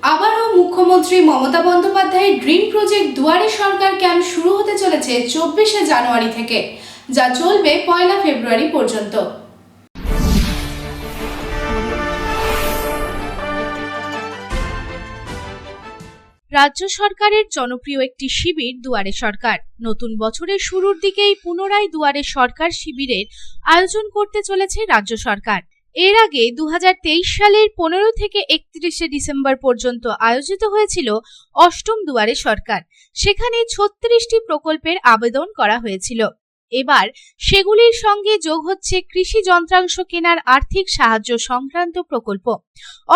আবারও মুখ্যমন্ত্রী মমতা বন্দ্যোপাধ্যায়ের ড্রিম প্রজেক্ট দুয়ারে সরকার ক্যাম্প শুরু হতে চলেছে 24শে জানুয়ারি থেকে, যা চলবে 1 ফেব্রুয়ারি পর্যন্ত। রাজ্য সরকারের জনপ্রিয় একটি শিবির দুয়ারে সরকার নতুন বছরের শুরুর দিকেই পুনরায় দুয়ারে সরকার শিবিরের আয়োজন করতে চলেছে রাজ্য সরকার। এর আগে 2023 সালের 15 থেকে 31শে ডিসেম্বর পর্যন্ত আয়োজিত হয়েছিল অষ্টম দুয়ারে সরকার। সেখানে 36টি প্রকল্পের আবেদন করা হয়েছিল। এবার সেগুলির সঙ্গে যোগ হচ্ছে কৃষি যন্ত্রাংশ কেনার আর্থিক সাহায্য সংক্রান্ত প্রকল্প।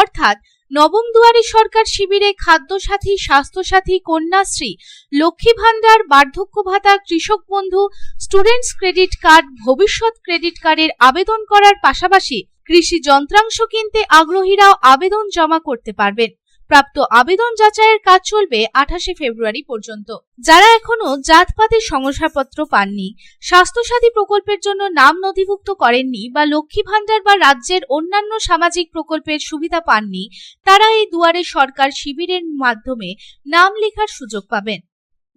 অর্থাৎ নবম দুয়ারে সরকার শিবিরে খাদ্যসাথী, স্বাস্থ্যসাথী, কন্যাশ্রী, লক্ষ্মী ভান্ডার, বার্ধক্য ভাতা, কৃষক বন্ধু, স্টুডেন্টস ক্রেডিট কার্ড, ভবিষ্যৎ ক্রেডিট কার্ডের আবেদন করার পাশাপাশি কৃষি যন্ত্রাংশ কিনতে আগ্রহীরাও আবেদন জমা করতে পারবেন। প্রাপ্ত আবেদন যাচাইয়ের কাজ চলবে 28শে ফেব্রুয়ারি পর্যন্ত। যারা এখনো জাতপাতের শংসাপত্র পাননি, স্বাস্থ্যসাথী প্রকল্পের জন্য নাম নথিভুক্ত করেননি বা লক্ষ্মী ভান্ডার বা রাজ্যের অন্যান্য সামাজিক প্রকল্পের সুবিধা পাননি, তারা এই দুয়ারে সরকার শিবিরের মাধ্যমে নাম লেখার সুযোগ পাবেন।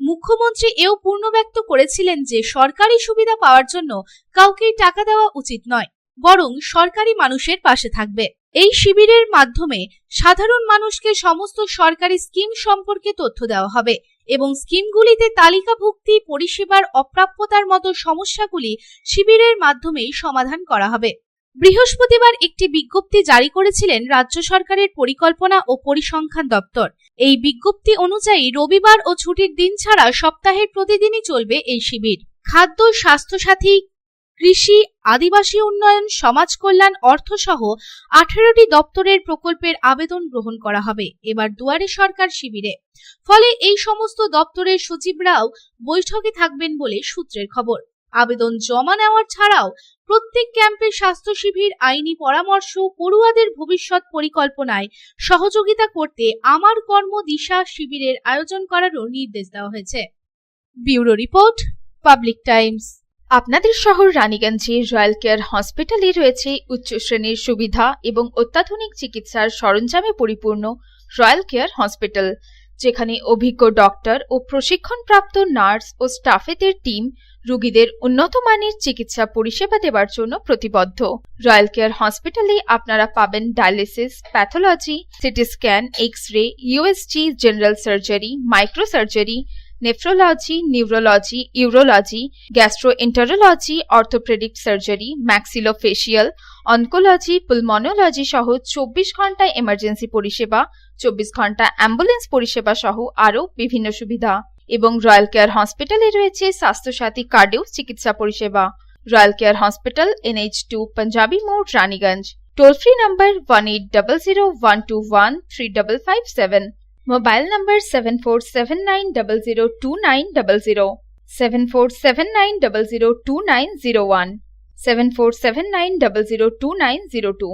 মুখ্যমন্ত্রী এও পূর্ণ ব্যক্ত করেছিলেন যে সরকারি সুবিধা পাওয়ার জন্য কাউকেই টাকা দেওয়া উচিত নয়, বরং সরকারি মানুষের পাশে থাকবে। এই শিবিরের মাধ্যমে সাধারণ মানুষকে সমস্ত সরকারি স্কিম সম্পর্কে তথ্য দেওয়া হবে এবং স্কিমগুলিতে তালিকাভুক্তি, পরিষেবার অপ্রাপ্যতার মতো সমস্যাগুলি শিবিরের মাধ্যমেই সমাধান করা হবে। বৃহস্পতিবার একটি বিজ্ঞপ্তি জারি করেছিলেন রাজ্য সরকারের পরিকল্পনা ও পরিসংখ্যান দপ্তর। এই বিজ্ঞপ্তি অনুযায়ী রবিবার ও ছুটির দিন ছাড়া সপ্তাহের প্রতিদিনই চলবে এই শিবির। খাদ্য, স্বাস্থ্যসাথী, কৃষি, আদিবাসী উন্নয়ন, সমাজ কল্যাণ, অর্থসহ 18টি দপ্তরের প্রকল্পের আবেদন গ্রহণ করা হবে এবার দুয়ারে সরকার শিবিরে। ফলে এই সমস্ত দপ্তরের সচিবরাও বৈঠকে থাকবেন বলে সূত্রের খবর। আবেদন জমা নেওয়ার ছাড়াও প্রত্যেক ক্যাম্পে স্বাস্থ্য শিবির, আইনি পরামর্শ, পড়ুয়াদের ভবিষ্যৎ পরিকল্পনায় সহযোগিতা করতে আমার কর্ম দিশা শিবিরের আয়োজন করারও নির্দেশ দেওয়া হয়েছে। Bureau report, public Times. আপনাদের শহর রানীগঞ্জে রয়্যাল কেয়ার হসপিটালে রয়েছে উচ্চ শ্রেণীর সুবিধা এবং অত্যাধুনিক চিকিৎসার সরঞ্জামে পরিপূর্ণ রয়্যাল কেয়ার হসপিটাল, যেখানে অভিজ্ঞ ডক্টর ও প্রশিক্ষণপ্রাপ্ত নার্স ও স্টাফেদের টিম রোগীদের উন্নত মানের চিকিৎসা পরিষেবা দেওয়ার জন্য প্রতিবদ্ধ। রয়্যাল কেয়ার হসপিটালে আপনারা পাবেন dialysis, pathology, CT scan, x-ray, USG, general surgery, microsurgery, nephrology, neurology, urology, gastroenterology, orthopaedic surgery, maxillofacial, oncology, pulmonology সহ 24 ঘন্টা এমার্জেন্সি পরিষেবা, 24 ঘন্টা অ্যাম্বুলেন্স পরিষেবা সহ আরও বিভিন্ন সুবিধা। এবং রয়্যাল কেয়ার হসপিটালে রয়েছে স্বাস্থ্যসাথী কার্ডেও চিকিৎসা পরিষেবা। Royal care hospital, NH2, panjabi মোড়, Raniganj. Toll free number 180012135557। Mobile number 7479002900, 7479002901, 7479002902।